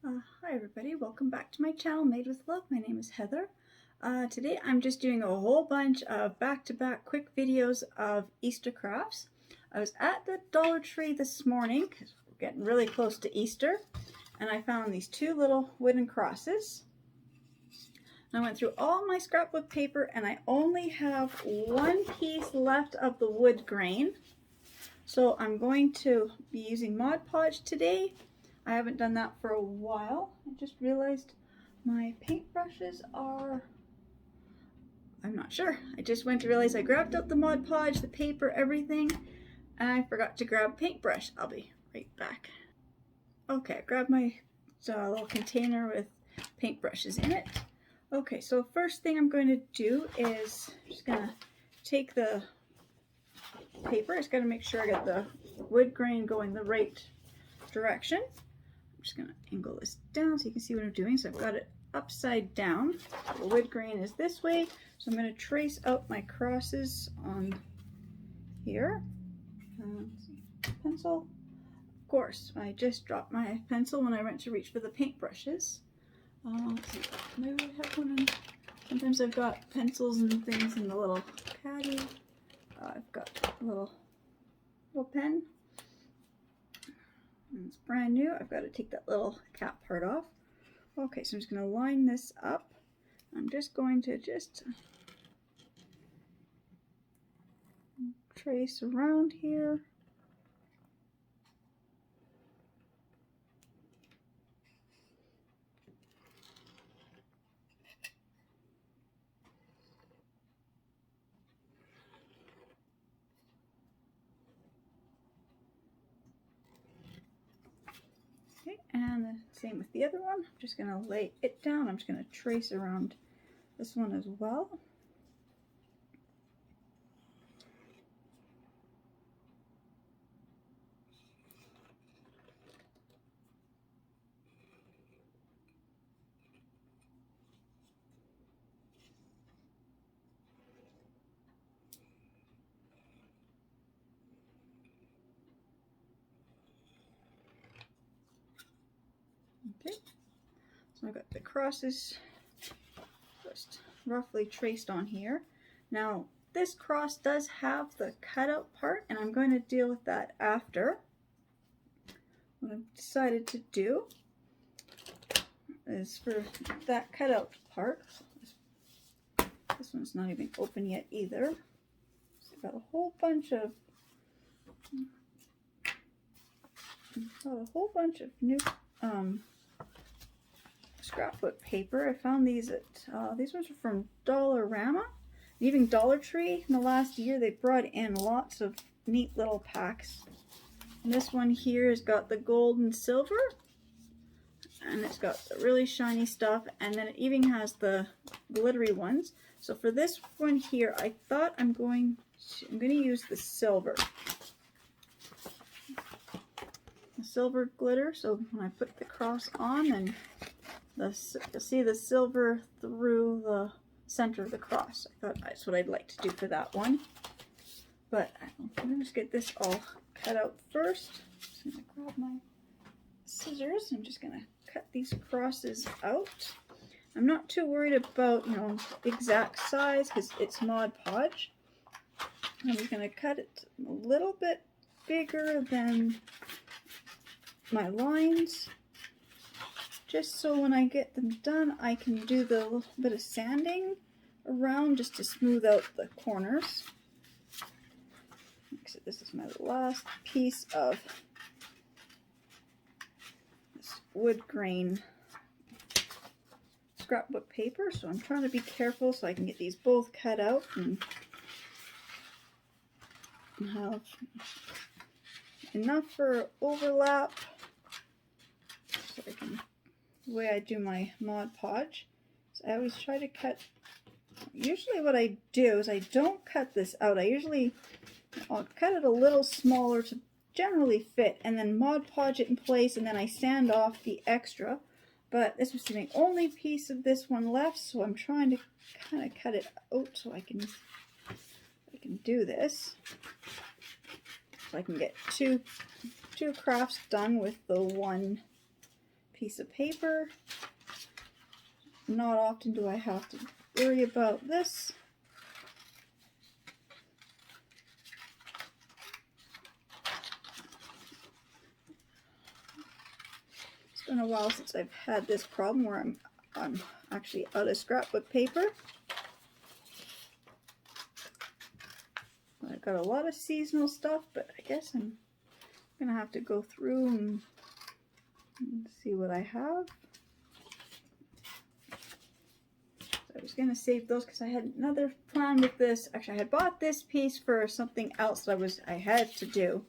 Hi everybody, welcome back to my channel Made with Love. My name is Heather. Today I'm just doing a whole bunch of back-to-back quick videos of Easter crafts. I was at the Dollar Tree this morning because we're getting really close to Easter, and I found these two little wooden crosses. I went through all my scrapbook paper and I only have one piece left of the wood grain. So I'm going to be using Mod Podge today. I haven't done that for a while. I just realized my paintbrushes are, I'm not sure. I just went to realize I grabbed up the Mod Podge, the paper, everything, and I forgot to grab paintbrush. I'll be right back. Okay, I grabbed my little container with paintbrushes in it. Okay, so first thing I'm going to do is just gonna take the paper. Just gotta make sure I get the wood grain going the right direction. I'm just gonna angle this down so you can see what I'm doing. So I've got it upside down. The wood grain is this way. So I'm gonna trace out my crosses on here. Pencil. Of course, I just dropped my pencil when I went to reach for the paintbrushes. Maybe I have one in. Sometimes I've got pencils and things in the little caddy. I've got a little pen. And it's brand new. I've got to take that little cap part off. Okay, so I'm just going to line this up. I'm just going to trace around here. Okay, and the same with the other one. I'm just going to lay it down. I'm just going to trace around this one as well. Okay, so I've got the crosses just roughly traced on here. Now this cross does have the cutout part, and I'm going to deal with that after. What I've decided to do is for that cutout part, this one's not even open yet either. So I've got a whole bunch of new scrapbook paper. I found these at these ones are from Dollarama, even Dollar Tree. In the last year, they brought in lots of neat little packs. And this one here has got the gold and silver, and it's got the really shiny stuff, and then it even has the glittery ones. So for this one here, I thought I'm going to use the silver. The silver glitter, so when I put the cross on, and you'll see the silver through the center of the cross. I thought that's what I'd like to do for that one. But I'm going to just get this all cut out first. I'm just going to grab my scissors. I'm just going to cut these crosses out. I'm not too worried about, exact size because it's Mod Podge. I'm just going to cut it a little bit bigger than my lines, just so when I get them done I can do the little bit of sanding around just to smooth out the corners. So this is my last piece of this wood grain scrapbook paper, so I'm trying to be careful so I can get these both cut out and have enough for overlap so I can, the way I do my Mod Podge. So I always try to cut, usually what I do is I don't cut this out. I'll cut it a little smaller to generally fit, and then Mod Podge it in place, and then I sand off the extra. But this was the only piece of this one left, so I'm trying to kind of cut it out so I can do this. So I can get two crafts done with the one piece of paper. Not often do I have to worry about this. It's been a while since I've had this problem where I'm actually out of scrapbook paper. I've got a lot of seasonal stuff, but I guess I'm gonna have to go through and see what I have. So I was gonna save those because I had another plan with this. Actually, I had bought this piece for something else that I had to do,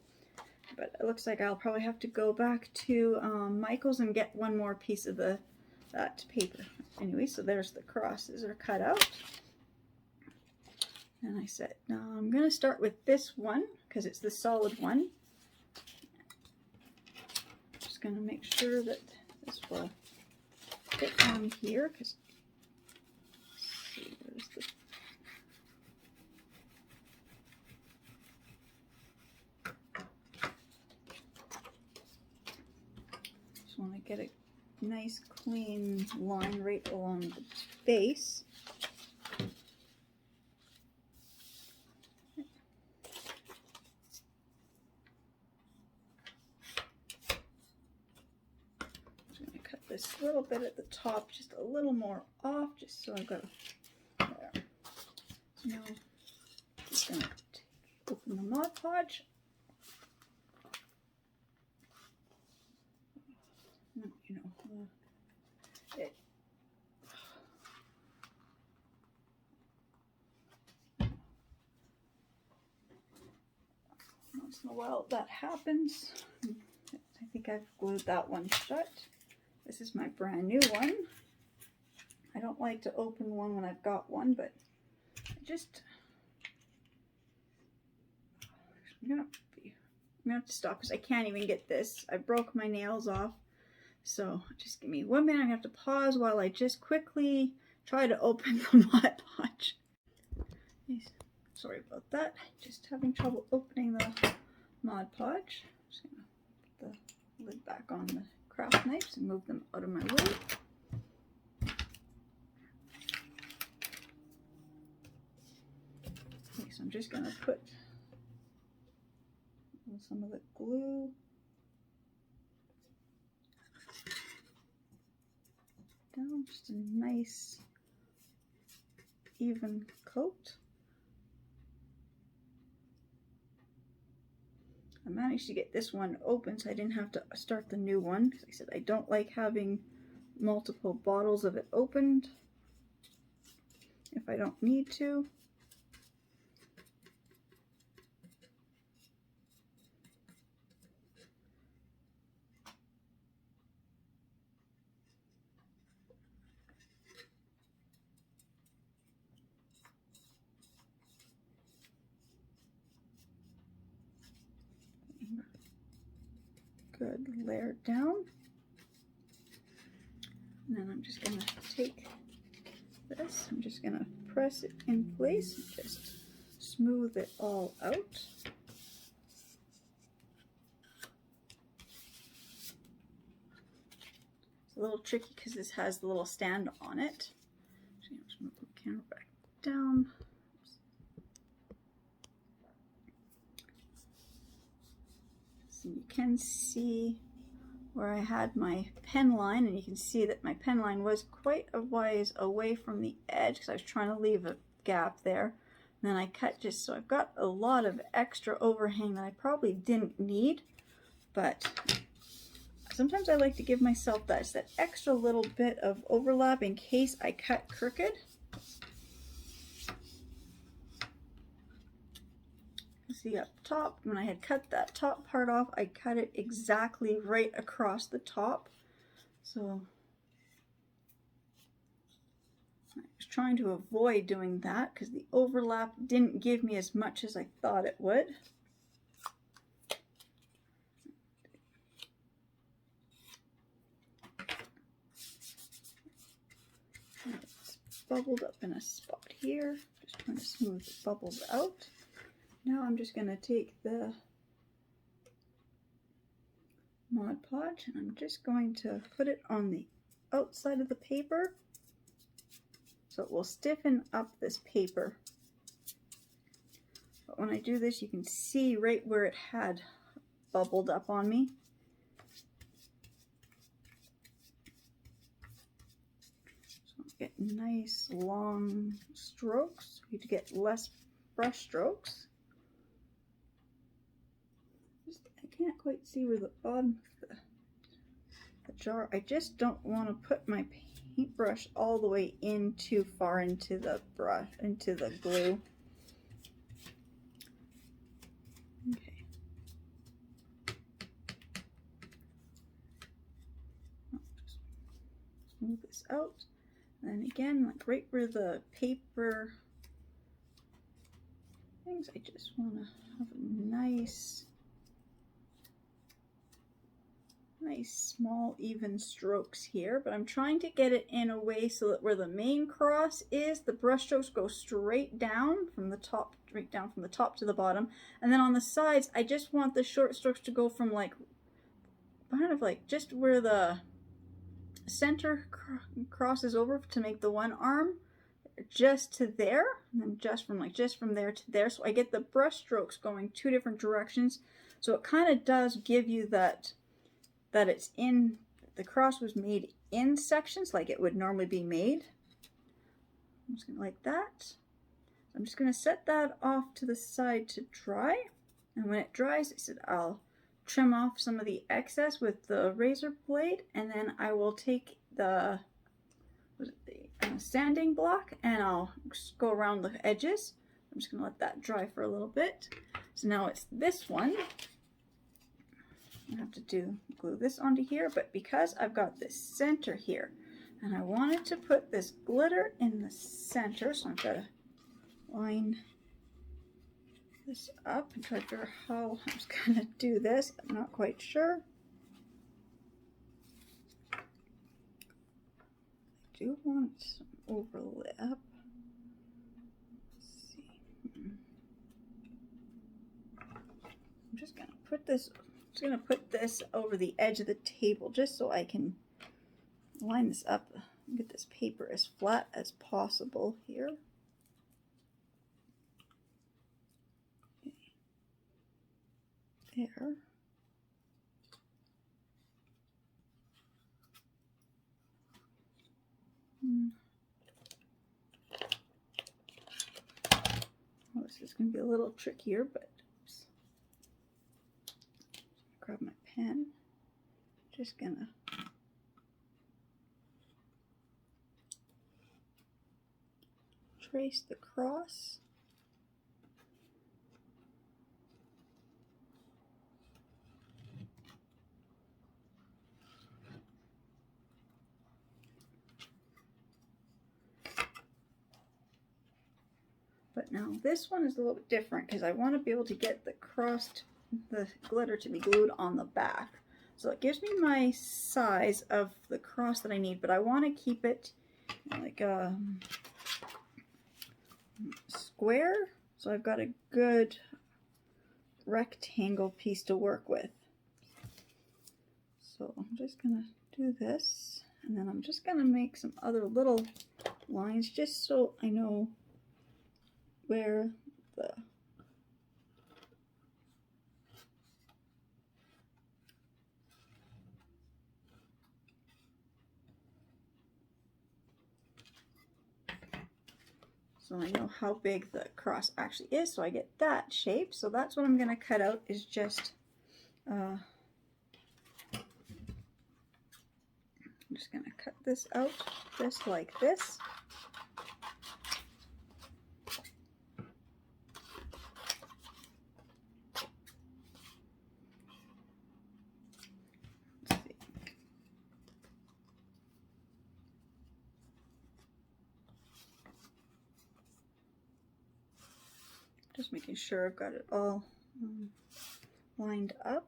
but it looks like I'll probably have to go back to Michael's and get one more piece of that paper. Anyway, so there's the crosses are cut out. And I said, no, I'm going to start with this one because it's the solid one. Just going to make sure that this will fit on here because, see, where's the, just want to get a nice clean line right along the base. This little bit at the top, just a little more off, just so I've got there. So now I'm just going to open the Mod Podge. You know, once in a while that happens. I think I've glued that one shut. This is my brand new one. I don't like to open one when I've got one, but I'm gonna have to stop because I can't even get this. I broke my nails off. So just give me 1 minute. I have to pause while I just quickly try to open the Mod Podge. Sorry about that. Just having trouble opening the Mod Podge. Just gonna put the lid back on the craft knives and move them out of my way. Okay, so I'm just going to put some of the glue down, just a nice even coat. I managed to get this one open so I didn't have to start the new one because I said I don't like having multiple bottles of it opened if I don't need to. Good, layer down. And then I'm just going to take this, I'm just going to press it in place and just smooth it all out. It's a little tricky because this has the little stand on it. So I'm just going to put the camera back down. So you can see where I had my pen line, and you can see that my pen line was quite a ways away from the edge because I was trying to leave a gap there. And then I cut just so I've got a lot of extra overhang that I probably didn't need, but sometimes I like to give myself that extra little bit of overlap in case I cut crooked. See up top, when I had cut that top part off, I cut it exactly right across the top. So I was trying to avoid doing that because the overlap didn't give me as much as I thought it would. It's bubbled up in a spot here. Just trying to smooth the bubbles out. Now I'm just going to take the Mod Podge, and I'm just going to put it on the outside of the paper so it will stiffen up this paper. But when I do this, you can see right where it had bubbled up on me. So get nice long strokes. You need to get less brush strokes. I can't quite see where the bottom of the jar. I just don't want to put my paintbrush all the way in too far into the brush, into the glue. Okay. Just move this out. And then again, like right where the paper things, I just want to have a nice small even strokes here, but I'm trying to get it in a way so that where the main cross is, the brush strokes go straight down from the top, from the top to the bottom, and then on the sides I just want the short strokes to go from like kind of like just where the center crosses over to make the one arm, just to there, and then just from there to there, so I get the brush strokes going two different directions. So it kind of does give you that it's in, the cross was made in sections like it would normally be made. I'm just gonna like that. I'm just gonna set that off to the side to dry, and when it dries, I said I'll trim off some of the excess with the razor blade, and then I will take the sanding block and I'll just go around the edges. I'm just gonna let that dry for a little bit. So now it's this one. I have to glue this onto here, but because I've got this center here and I wanted to put this glitter in the center, so I've got to line this up and try to figure out how I'm just going to do this. I'm not quite sure. I do want some overlap. Let's see. I'm just going to put this over the edge of the table just so I can line this up and get this paper as flat as possible here. Okay. There. Well, this is going to be a little trickier, but oops. Grab my pen. Just gonna trace the cross. But now this one is a little bit different because I want to be able to get the glitter to be glued on the back. So it gives me my size of the cross that I need, but I want to keep it like a square, so I've got a good rectangle piece to work with. So I'm just gonna do this, and then I'm just gonna make some other little lines just so I know where the so I know how big the cross actually is, so I get that shape. So that's what I'm going to cut out, is just I'm just going to cut this out just like this. Just making sure I've got it all lined up.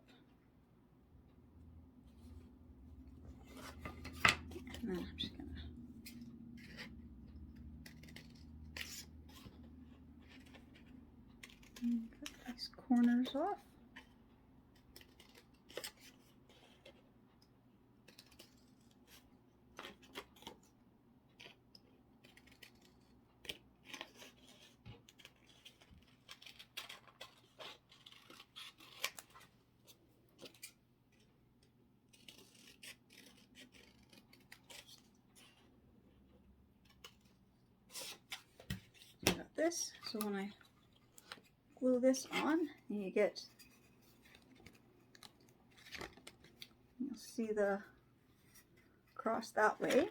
And then I'm just going to cut these corners off. this. So when I glue this on, and you'll see the cross that way.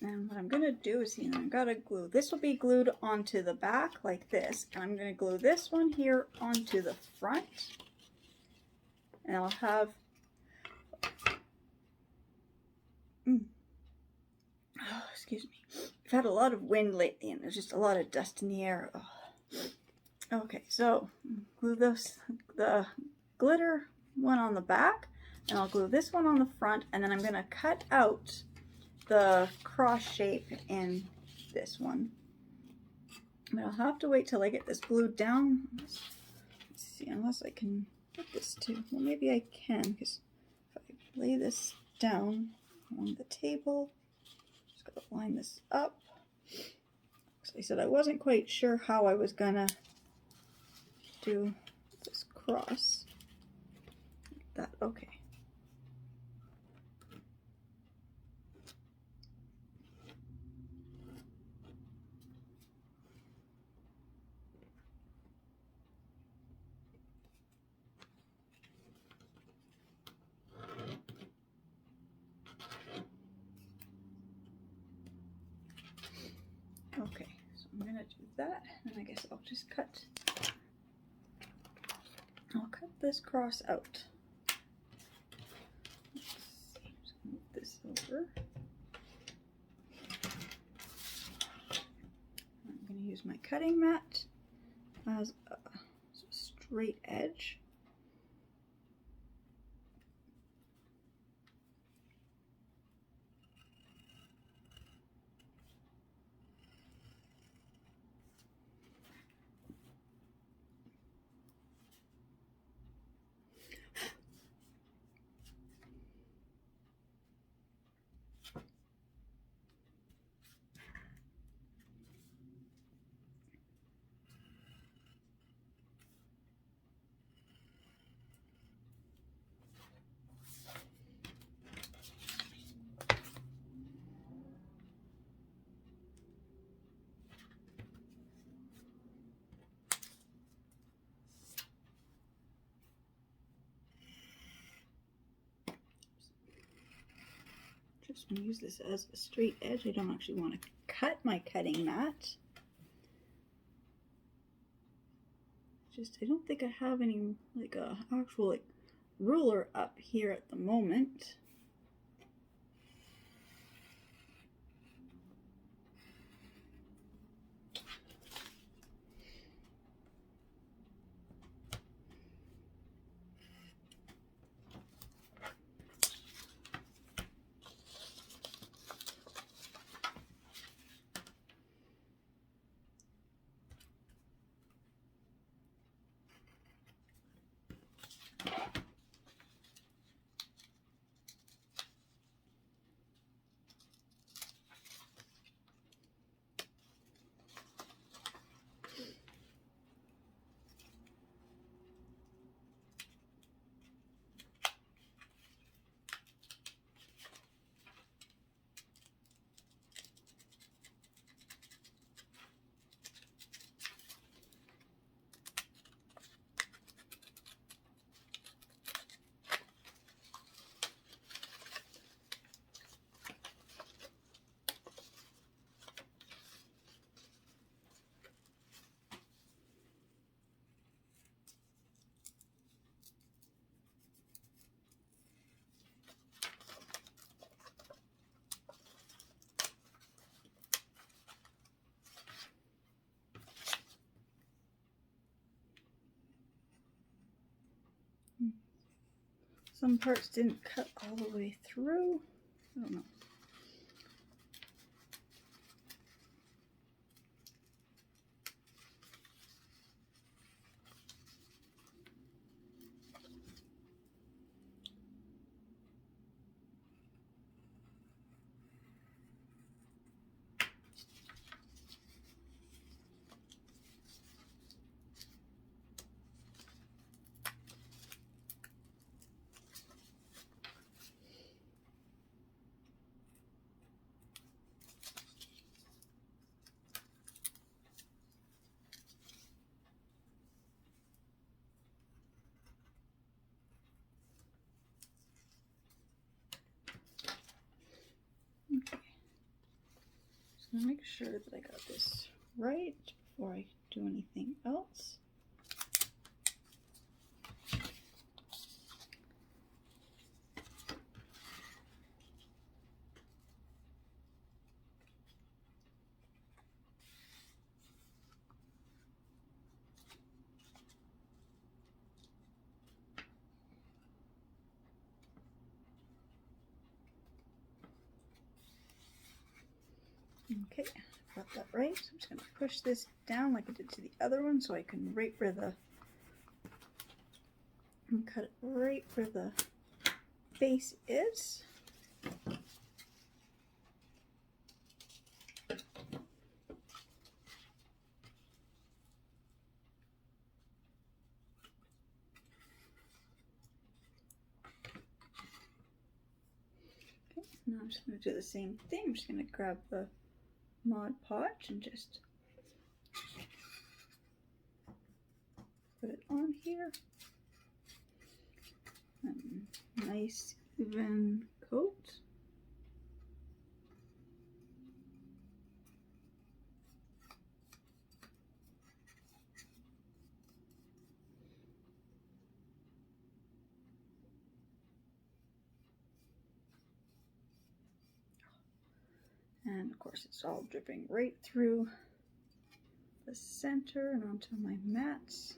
And what I'm going to do is, I've got to glue. This will be glued onto the back like this. And I'm going to glue this one here onto the front. And I'll have... Oh, excuse me. I've had a lot of wind lately and there's just a lot of dust in the air. Oh. Okay, so glue the glitter one on the back. And I'll glue this one on the front. And then I'm going to cut out the cross shape in this one. But I'll have to wait till I get this glued down. Let's see, unless I can put this too. Well, maybe I can, because if I lay this down on the table, just gotta line this up. So I said I wasn't quite sure how I was gonna do this cross. Like that, okay. Okay, so I'm gonna do that, and I guess I'll just cut this cross out. Let's see, just move this over. I'm gonna use my cutting mat as a straight edge. Just going to use this as a straight edge. I don't actually want to cut my cutting mat. I don't think I have any actual ruler up here at the moment. Some parts didn't cut all the way through. I don't know. Make sure that I got this right before I do anything else. Okay, got that right. So I'm just going to push this down like I did to the other one so I can right where the, and cut it right where the base is. Okay, now I'm just going to do the same thing. I'm just going to grab the Mod Podge and just put it on here. Nice even coat. And of course it's all dripping right through the center and onto my mats.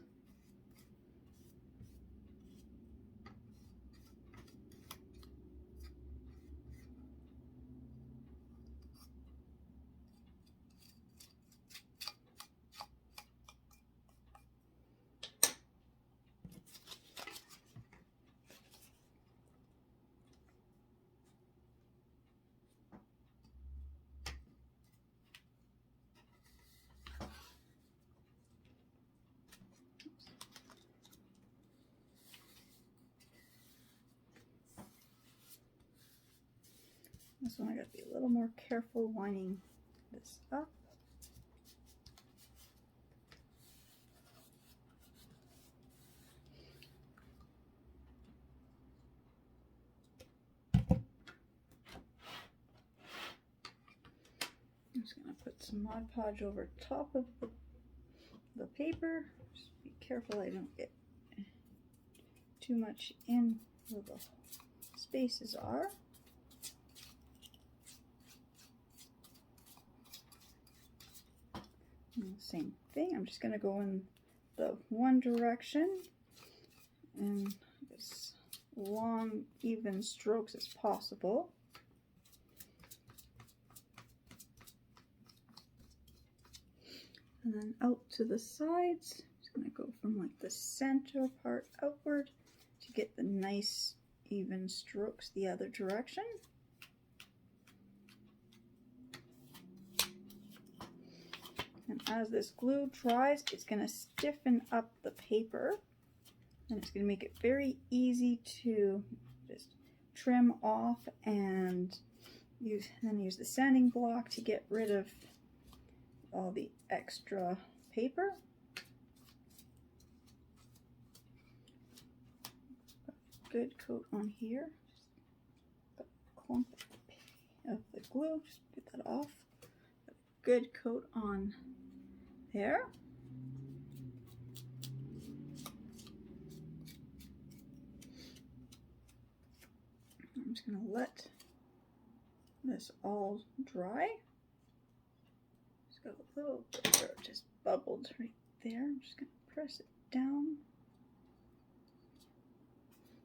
This one I gotta be a little more careful winding this up. I'm just gonna put some Mod Podge over top of the paper. Just be careful I don't get too much in where the spaces are. And the same thing, I'm just going to go in the one direction and as long even strokes as possible. And then out to the sides, I'm just going to go from like the center part outward to get the nice even strokes the other direction. And as this glue dries, it's going to stiffen up the paper and it's going to make it very easy to just trim off and use the sanding block to get rid of all the extra paper. Good coat on here. Just a clump of the glue, just get that off. Good coat on there. I'm just going to let this all dry. Just got a little bit where it just bubbled right there. I'm just going to press it down.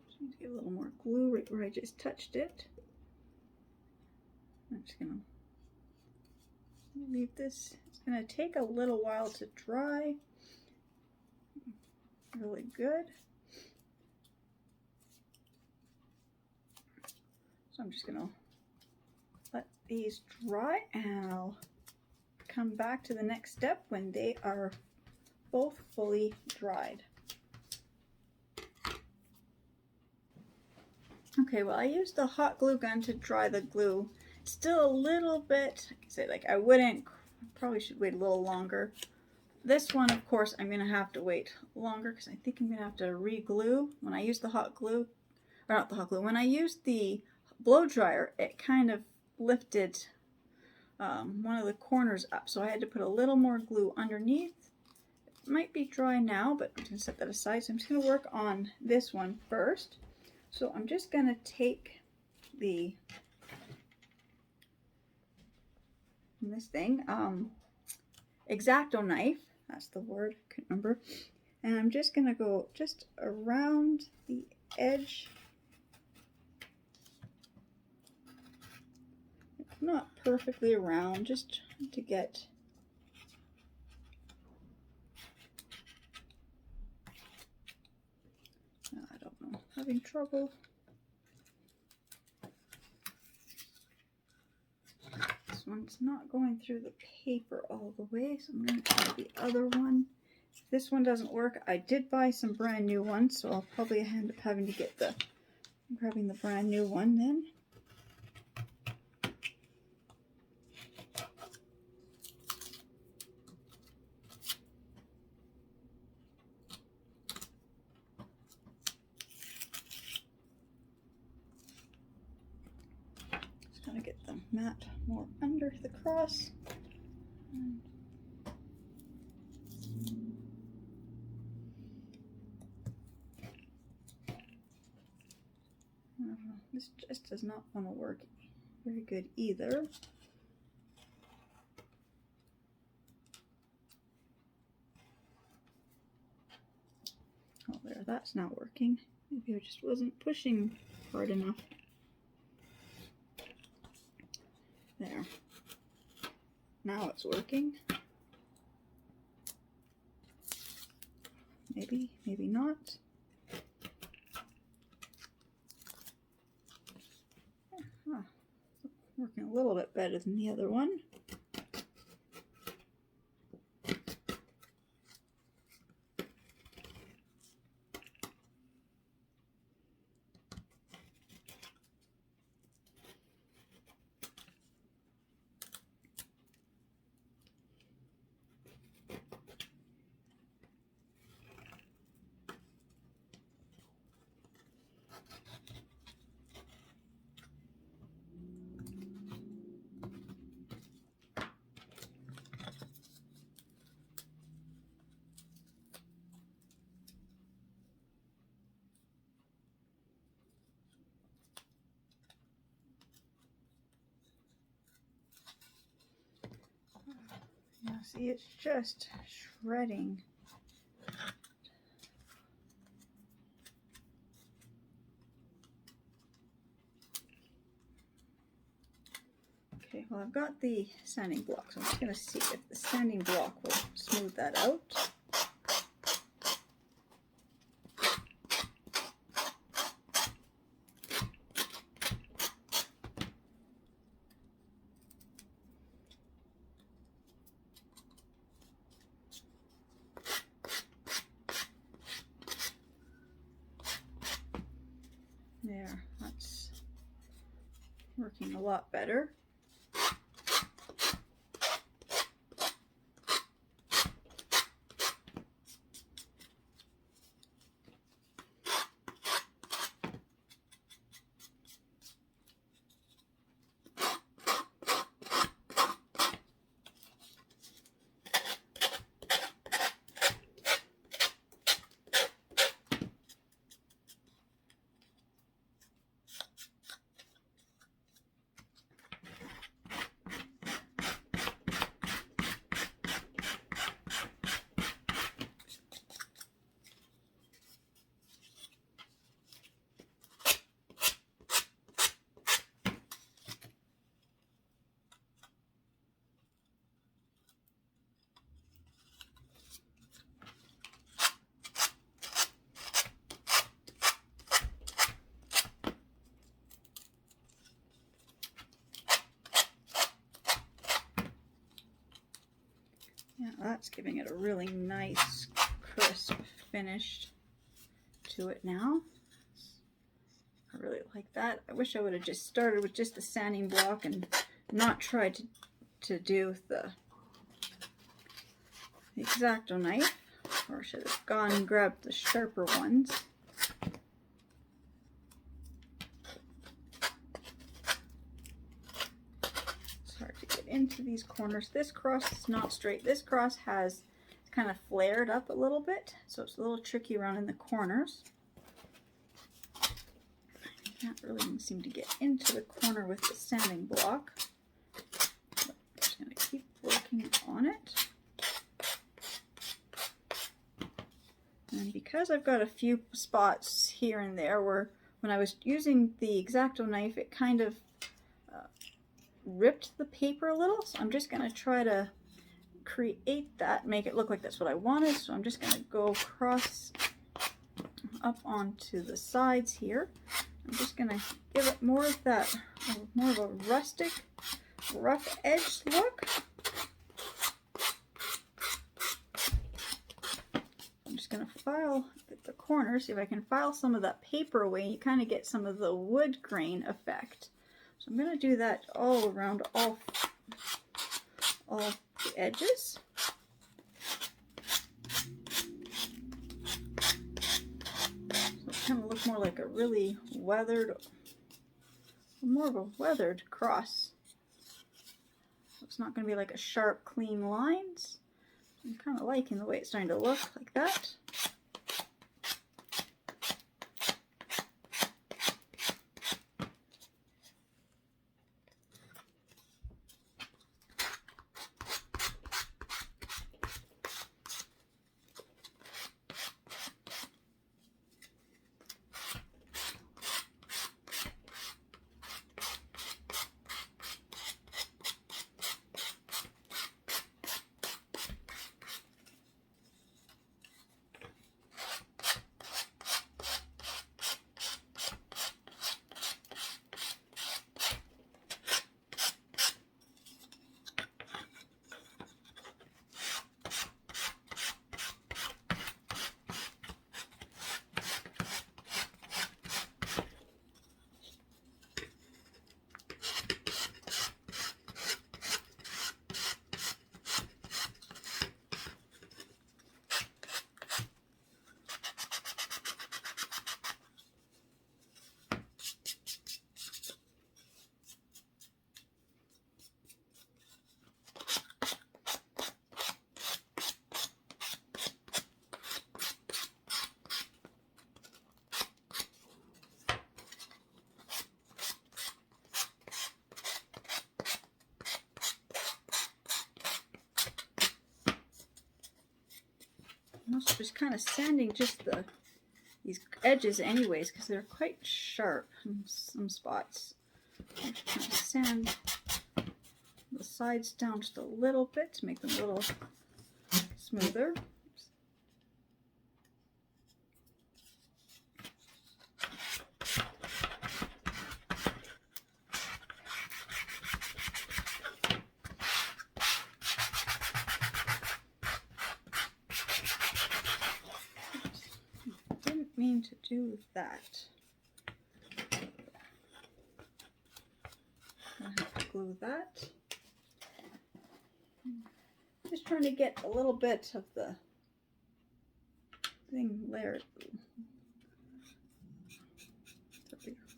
Just need to get a little more glue right where I just touched it. I'm just going to leave this. It's going to take a little while to dry. Really good. So I'm just going to let these dry and I'll come back to the next step when they are both fully dried. Okay, well I used the hot glue gun to dry the glue. Still a little bit, I wouldn't, probably should wait a little longer. This one, of course, I'm going to have to wait longer because I think I'm going to have to re-glue. When I use the hot glue, or not the hot glue, when I used the blow dryer, it kind of lifted one of the corners up, so I had to put a little more glue underneath. It might be dry now, but I'm going to set that aside. So I'm just going to work on this one first. So I'm just going to take this thing, X-Acto knife, that's the word, I couldn't remember, and I'm just going to go just around the edge. Not perfectly around, just to get I don't know, having trouble. This one's not going through the paper all the way, so I'm going to try the other one. If this one doesn't work, I did buy some brand new ones, so I'll probably end up having to get grabbing the brand new one then. Just get the mat more under the cross. This just does not want to work very good either. Oh, there, that's not working. Maybe I just wasn't pushing hard enough. There. Now it's working. Maybe, maybe not. Huh. Working a little bit better than the other one. Now see, it's just shredding. Okay, well, I've got the sanding block, so I'm just going to see if the sanding block will smooth that out. There, that's working a lot better. Yeah, that's giving it a really nice, crisp finish to it now. I really like that. I wish I would have just started with just the sanding block and not tried to do the X-Acto knife, or should have gone and grabbed the sharper ones. It's hard to get into these corners. This cross is not straight. This cross has kind of flared up a little bit, so it's a little tricky around in the corners. I can't really seem to get into the corner with the sanding block. But I'm just going to keep working on it. And because I've got a few spots here and there where when I was using the X-Acto knife, it kind of ripped the paper a little, so I'm just going to try to create that, make it look like that's what I wanted. So I'm just going to go across up onto the sides here. I'm just going to give it more of that, more of a rustic, rough edge look. I'm just going to file at the corner, see if I can file some of that paper away. You kind of get some of the wood grain effect. So I'm going to do that all around all the edges. So it's kind of look more like a really weathered, more of a weathered cross. So it's not going to be like a sharp, clean lines. I'm kind of liking the way it's starting to look like that. I'm also just kind of sanding just these edges anyways, because they're quite sharp in some spots. I'm just kind of sand the sides down just a little bit to make them a little smoother. Mean to do that. I have to glue that. Just trying to get a little bit of the thing layered.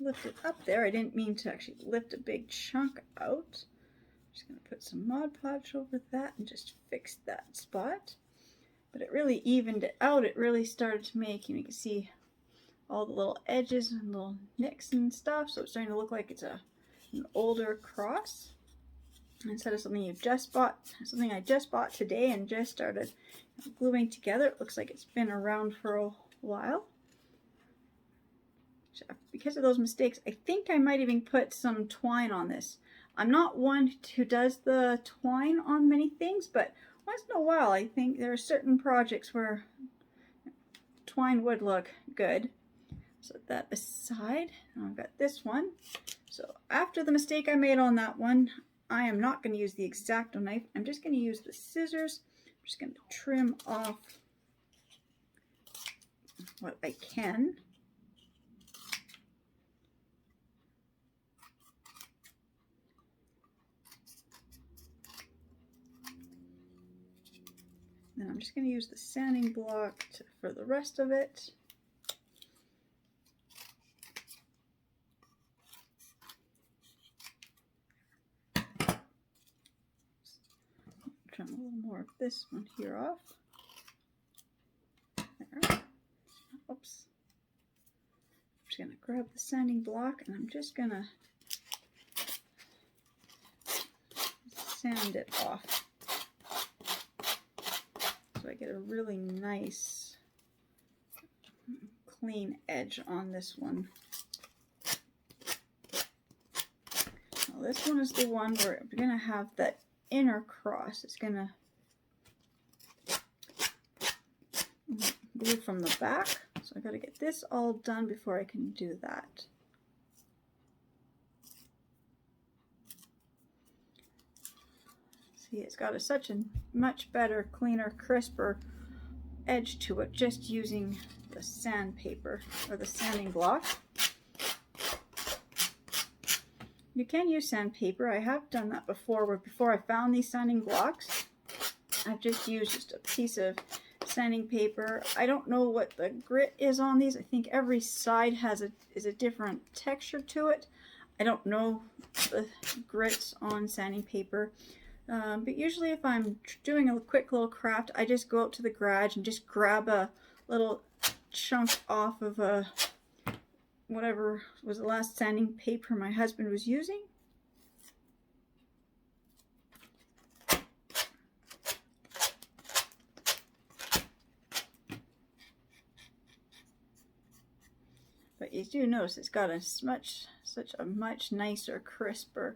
Lift it up there. I didn't mean to actually lift a big chunk out. Just going to put some Mod Podge over that and just fix that spot. But it really evened it out. It really started to make, you can see all the little edges and little nicks and stuff. So it's starting to look like it's an older cross instead of something you just bought, something I just bought today and just started gluing together. It looks like it's been around for a while. So because of those mistakes, I think I might even put some twine on this. I'm not one who does the twine on many things, but once in a while, I think there are certain projects where twine would look good. Set that aside. Now I've got this one. So after the mistake I made on that one, I am not going to use the X-Acto knife. I'm just going to use the scissors. I'm just going to trim off what I can. Then I'm just going to use the sanding block for the rest of it. little more of this one here off. There. Oops. I'm just going to grab the sanding block and I'm just going to sand it off. So I get a really nice clean edge on this one. Now this one is the one where we're going to have that inner cross. It's going to glue from the back. So I got to get this all done before I can do that. See, it's got such a much better, cleaner, crisper edge to it just using the sandpaper or the sanding block. You can use sandpaper. I have done that before, where before I found these sanding blocks, I've just used just a piece of sanding paper. I don't know what the grit is on these. I think every side is a different texture to it. I don't know the grits on sanding paper. But usually if I'm doing a quick little craft, I just go out to the garage and just grab a little chunk off of whatever was the last sanding paper my husband was using. But you do notice it's got such a much nicer, crisper,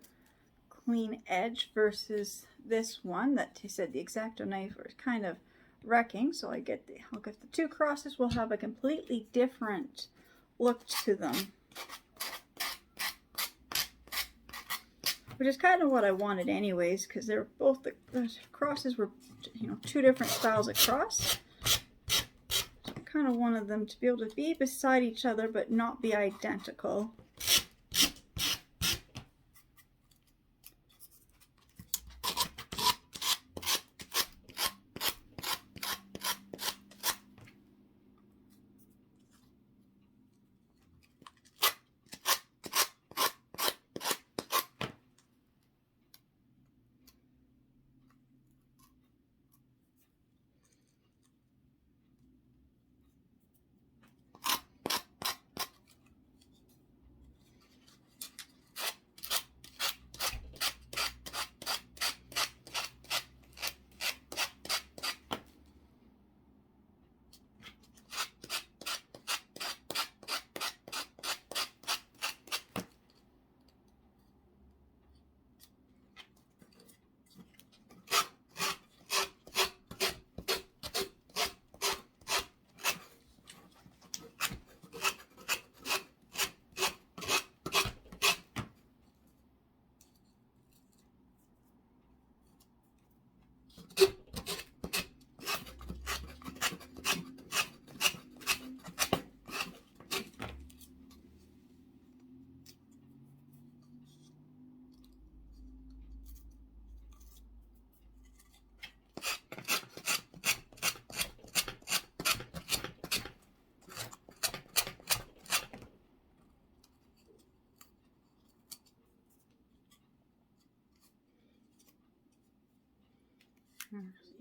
clean edge versus this one that he said the X-Acto knife was kind of wrecking. So I'll get the two crosses will have a completely different look to them, which is kind of what I wanted anyways, because they're both the crosses were, you know, two different styles of cross. So I kind of wanted them to be able to be beside each other but not be identical.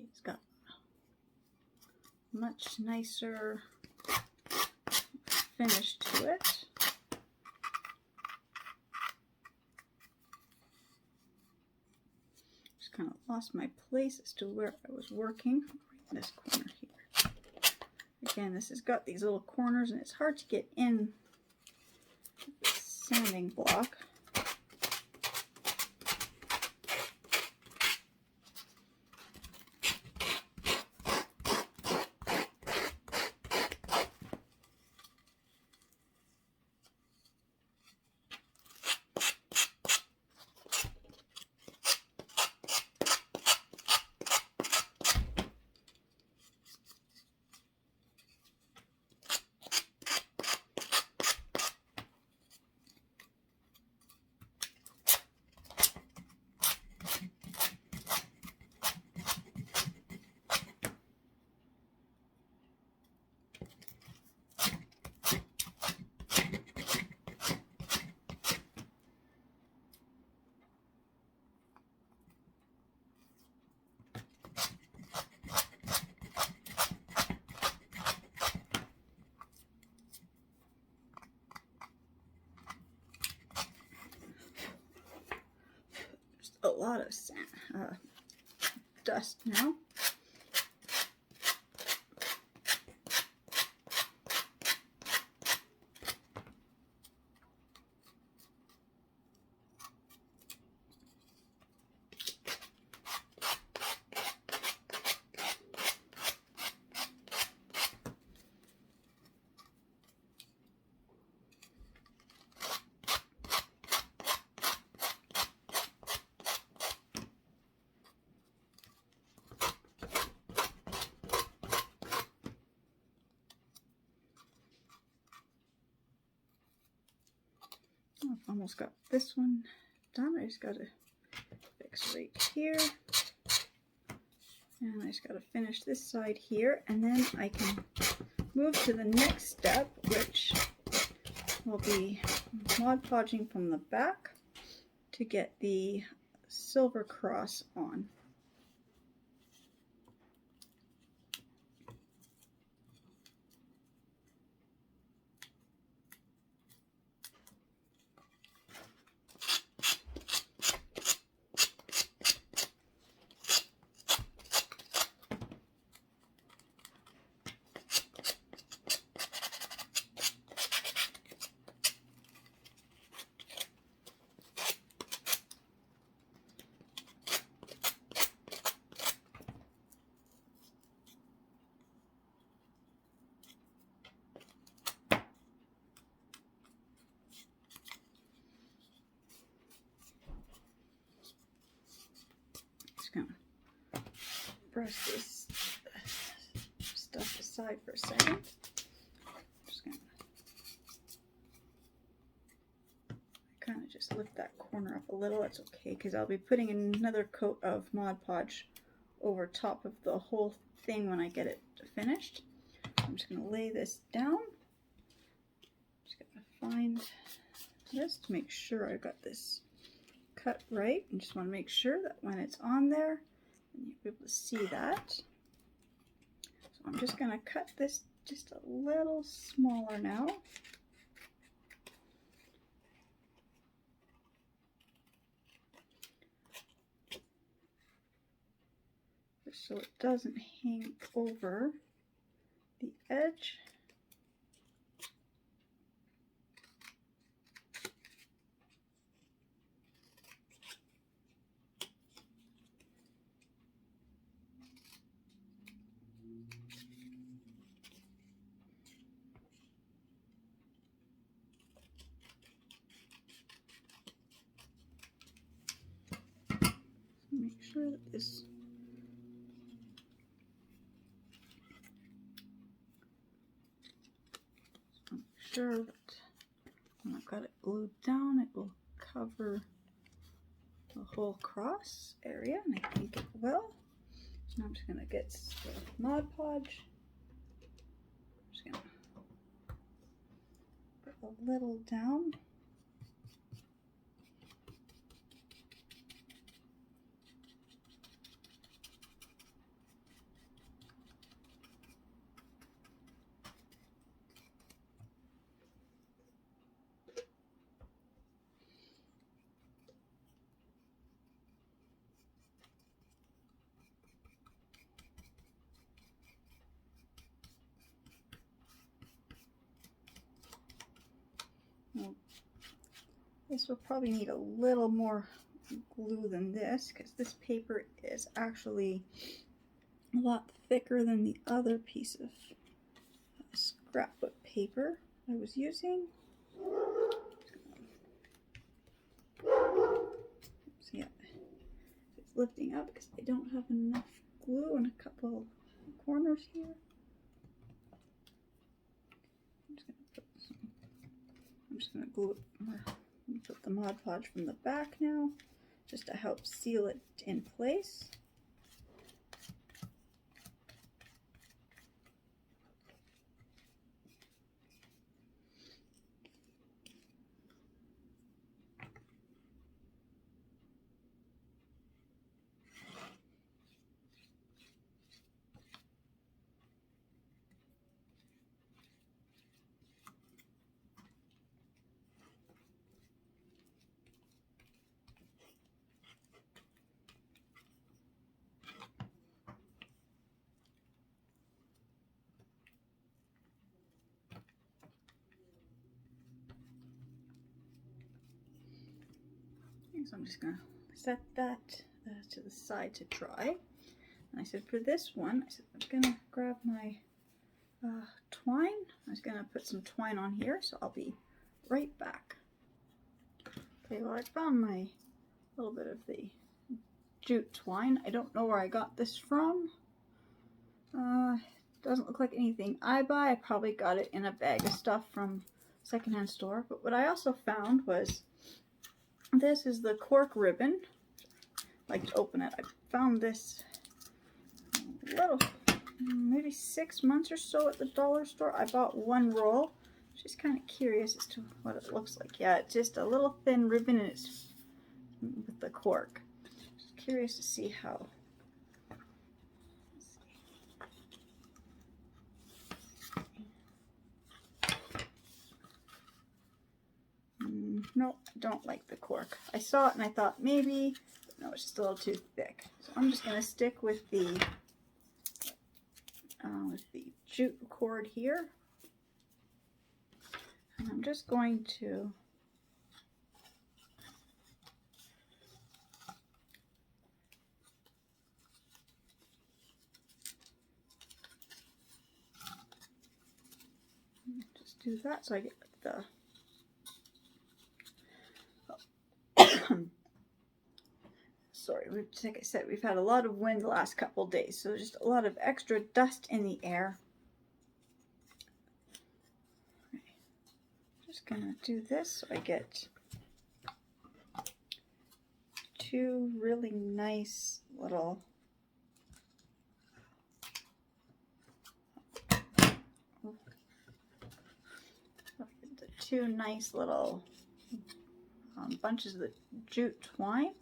It's got much nicer finish to it. Just kind of lost my place as to where I was working. Right in this corner here. Again, this has got these little corners and it's hard to get in the sanding block. lot of sand, dust now. I've almost got this one done. I just got to fix right here. And I just got to finish this side here. And then I can move to the next step, which will be Mod Podging from the back to get the silver cross on. Gonna brush this stuff aside for a second. Just gonna kind of just lift that corner up a little. That's okay, because I'll be putting another coat of Mod Podge over top of the whole thing when I get it finished. I'm just gonna lay this down. Just gonna find this to make sure I got this cut right, and just want to make sure that when it's on there, you'll be able to see that. So I'm just going to cut this just a little smaller now. Just so it doesn't hang over the edge. Make sure that this that when I've got it glued down, it will cover the whole cross area, and I think it will. So now I'm just going to get the Mod Podge. I'm just going to put a little down. Well, this will probably need a little more glue than this, because this paper is actually a lot thicker than the other piece of scrapbook paper I was using. So yeah, it's lifting up because I don't have enough glue in a couple of corners here. I'm just going to glue it, put the Mod Podge from the back now, just to help seal it in place. So I'm just going to set that to the side to dry. And I said for this one, I said I'm going to grab my twine. I was going to put some twine on here, so I'll be right back. Okay, well I found my little bit of the jute twine. I don't know where I got this from. Doesn't look like anything I buy. I probably got it in a bag of stuff from secondhand store. But what I also found was this is the cork ribbon. I like to open it. I found this little, maybe 6 months or so at the dollar store. I bought one roll. Just kind of curious as to what it looks like. Yeah, it's just a little thin ribbon and it's with the cork. Just curious to see how. No, I don't like the cork. I saw it and I thought maybe, no, it's just a little too thick. So I'm just going to stick with the jute cord here. And I'm just going to just do that so I get the sorry, like I said, we've had a lot of wind the last couple days, so just a lot of extra dust in the air. Okay. Just gonna do this so I get two really nice little bunches of the jute twine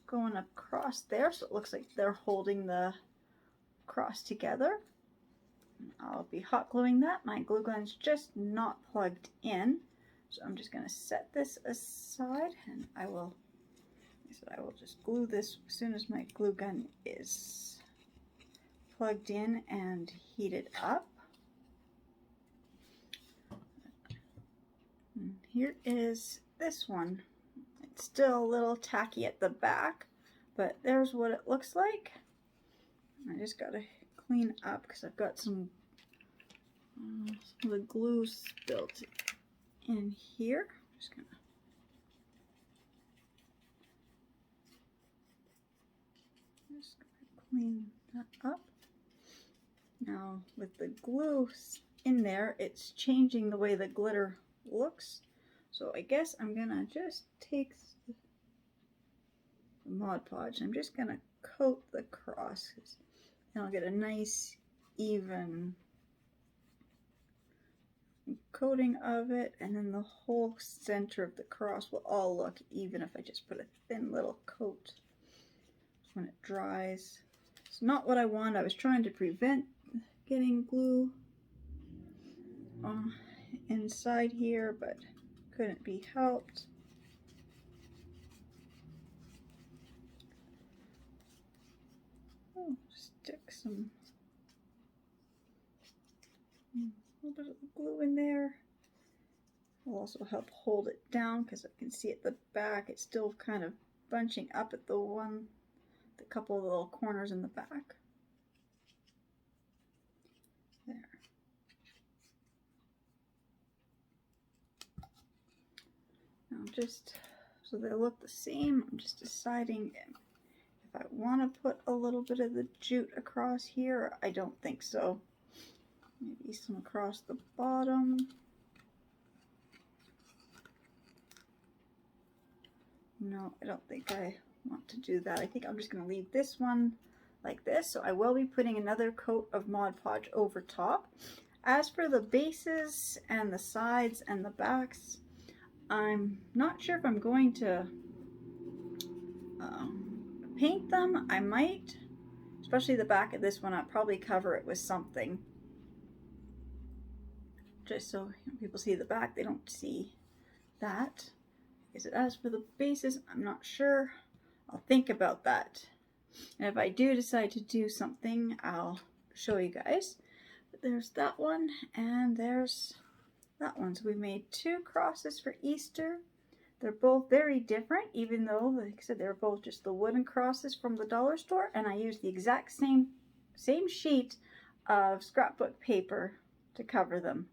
going across there, so it looks like they're holding the cross together. I'll be hot gluing that. My glue gun's just not plugged in, so I'm just going to set this aside, and I will just glue this as soon as my glue gun is plugged in and heated up. And here is this one. It's still a little tacky at the back, but there's what it looks like. I just got to clean up because I've got some of the glue spilt in here. Just gonna clean that up. Now with the glue in there, it's changing the way the glitter looks. So I guess I'm gonna just take the Mod Podge. I'm just gonna coat the crosses, and I'll get a nice even coating of it, and then the whole center of the cross will all look even if I just put a thin little coat when it dries. It's not what I want. I was trying to prevent getting glue inside here, but couldn't be helped. Oh, stick some little bit of glue in there. Will also help hold it down because I can see at the back it's still kind of bunching up at the couple of little corners in the back. There. Now just so they look the same, I'm just deciding if I want to put a little bit of the jute across here. I don't think so. Maybe some across the bottom. No, I don't think I want to do that. I think I'm just going to leave this one like this. So I will be putting another coat of Mod Podge over top. As for the bases and the sides and the backs, I'm not sure if I'm going to paint them. I might, especially the back of this one. I'll probably cover it with something, just so people see the back, they don't see that. As for the bases, I'm not sure. I'll think about that, and if I do decide to do something, I'll show you guys. But there's that one, and there's that one. So we made two crosses for Easter. They're both very different, even though, like I said, they're both just the wooden crosses from the dollar store, and I used the exact same sheet of scrapbook paper to cover them.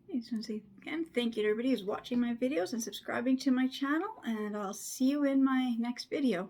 I just want to say again, thank you to everybody who's watching my videos and subscribing to my channel, and I'll see you in my next video.